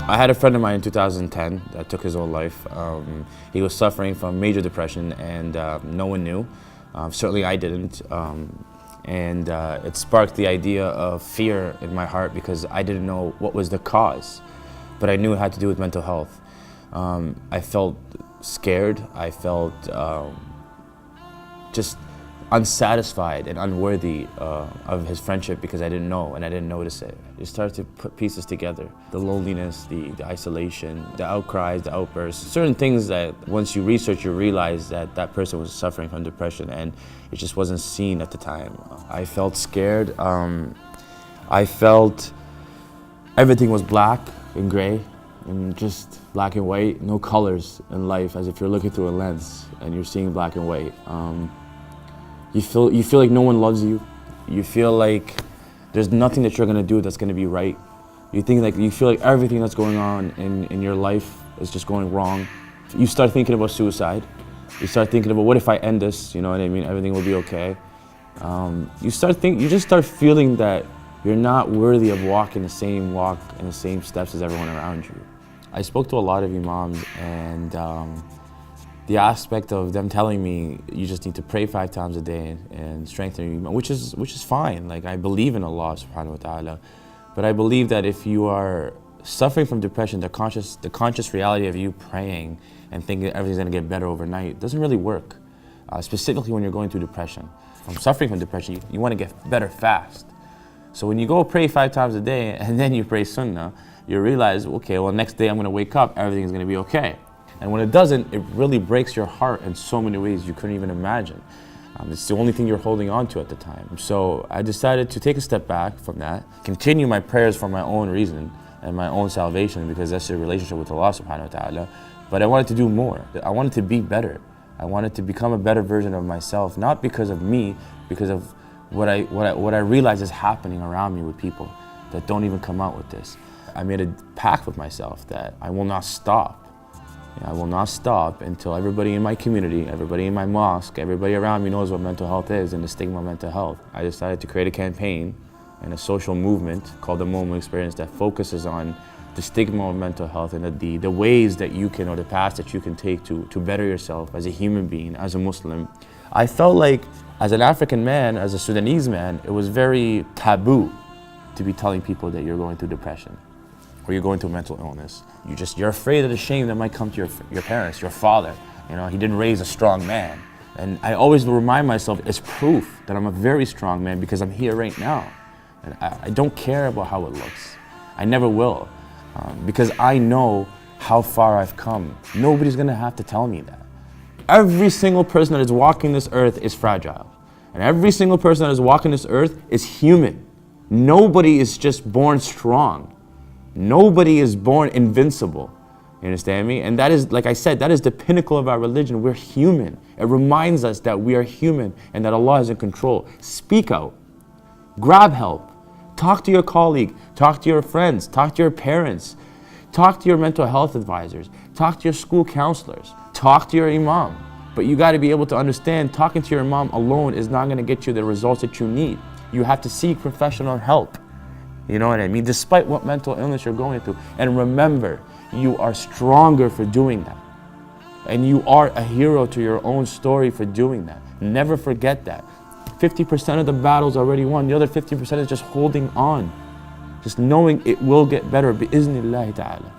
I had a friend of mine in 2010 that took his own life. He was suffering from major depression, and no one knew. Certainly I didn't. And it sparked the idea of fear in my heart because I didn't know what was the cause, but I knew it had to do with mental health. I felt scared. I felt just unsatisfied and unworthy of his friendship because I didn't know and I didn't notice it. It started to put pieces together. The loneliness, the isolation, the outcries, the outbursts, certain things that once you research, you realize that that person was suffering from depression and it just wasn't seen at the time. I felt scared. I felt everything was black and gray and just black and white, no colors in life, as if you're looking through a lens and you're seeing black and white. You feel like no one loves you. You feel like there's nothing that you're gonna do that's gonna be right. You feel like everything that's going on in your life is just going wrong. You start thinking about suicide. You start thinking about, what if I end this? You know what I mean? Everything will be okay. You just start feeling that you're not worthy of walking the same walk and the same steps as everyone around you. I spoke to a lot of imams, and the aspect of them telling me you just need to pray 5 times a day and strengthen your iman, which is fine. Like, I believe in Allah subhanahu wa ta'ala, but I believe that if you are suffering from depression, the conscious reality of you praying and thinking that everything's gonna get better overnight doesn't really work, specifically when you're going through depression. From suffering from depression, you wanna get better fast. So when you go pray 5 times a day and then you pray sunnah, you realize, okay, well, next day I'm gonna wake up, everything's gonna be okay. And when it doesn't, it really breaks your heart in so many ways you couldn't even imagine. It's the only thing you're holding on to at the time. So I decided to take a step back from that, continue my prayers for my own reason and my own salvation, because that's your relationship with Allah subhanahu wa ta'ala. But I wanted to do more. I wanted to be better. I wanted to become a better version of myself, not because of me, because of what I realize is happening around me with people that don't even come out with this. I made a pact with myself that I will not stop. I will not stop until everybody in my community, everybody in my mosque, everybody around me knows what mental health is and the stigma of mental health. I decided to create a campaign and a social movement called the MoeMoe Experience that focuses on the stigma of mental health and the ways that you can, or the paths that you can take to better yourself as a human being, as a Muslim. I felt like, as an African man, as a Sudanese man, it was very taboo to be telling people that you're going through depression or you're going through mental illness. You're afraid of the shame that might come to your parents, your father. You know, he didn't raise a strong man. And I always remind myself, it's proof that I'm a very strong man because I'm here right now. And I don't care about how it looks. I never will, because I know how far I've come. Nobody's gonna have to tell me that. Every single person that is walking this earth is fragile. And every single person that is walking this earth is human. Nobody is just born strong. Nobody is born invincible. You understand me? And that is, like I said, that is the pinnacle of our religion. We're human. It reminds us that we are human and that Allah is in control. Speak out. Grab help. Talk to your colleague. Talk to your friends. Talk to your parents. Talk to your mental health advisors. Talk to your school counselors. Talk to your imam. But you got to be able to understand, talking to your imam alone is not going to get you the results that you need. You have to seek professional help. You know what I mean? Despite what mental illness you're going through. And remember, you are stronger for doing that. And you are a hero to your own story for doing that. Never forget that. 50% of the battle's already won. The other 50% is just holding on. Just knowing it will get better. Bi-iznillahi ta'ala.